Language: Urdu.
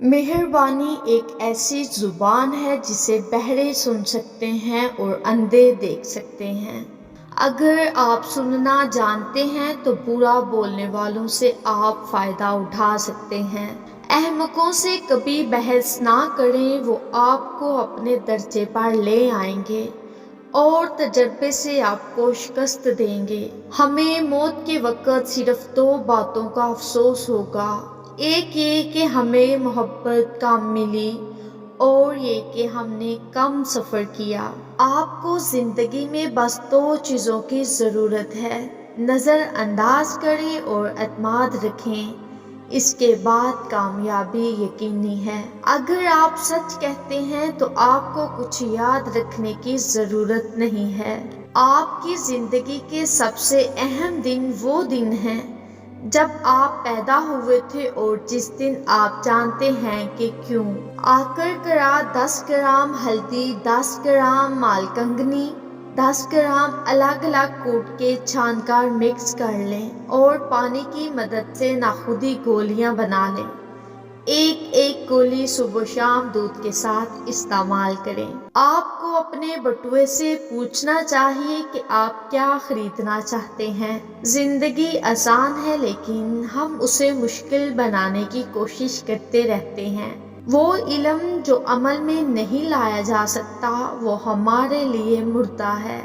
مہربانی ایک ایسی زبان ہے جسے بہرے سن سکتے ہیں اور اندھے دیکھ سکتے ہیں۔ اگر آپ سننا جانتے ہیں تو برا بولنے والوں سے آپ فائدہ اٹھا سکتے ہیں۔ احمقوں سے کبھی بحث نہ کریں، وہ آپ کو اپنے درجے پر لے آئیں گے اور تجربے سے آپ کو شکست دیں گے۔ ہمیں موت کے وقت صرف دو باتوں کا افسوس ہوگا، ایک یہ کہ ہمیں محبت کم ملی اور یہ کہ ہم نے کم سفر کیا۔ آپ کو زندگی میں بس دو چیزوں کی ضرورت ہے، نظر انداز کریں اور اعتماد رکھیں، اس کے بعد کامیابی یقینی ہے۔ اگر آپ سچ کہتے ہیں تو آپ کو کچھ یاد رکھنے کی ضرورت نہیں ہے۔ آپ کی زندگی کے سب سے اہم دن وہ دن ہیں جب آپ پیدا ہوئے تھے اور جس دن آپ جانتے ہیں کہ کیوں۔ آکرکرا 10 گرام ہلدی، 10 گرام مالکنگنی، 10 گرام الگ الگ کوٹ کے چھان کر مکس کر لیں اور پانی کی مدد سے ناخودی گولیاں بنا لیں۔ ایک ایک گولی صبح و شام دودھ کے ساتھ استعمال کریں۔ آپ کو اپنے بٹوے سے پوچھنا چاہیے کہ آپ کیا خریدنا چاہتے ہیں۔ زندگی آسان ہے لیکن ہم اسے مشکل بنانے کی کوشش کرتے رہتے ہیں۔ وہ علم جو عمل میں نہیں لایا جا سکتا وہ ہمارے لیے مردہ ہے۔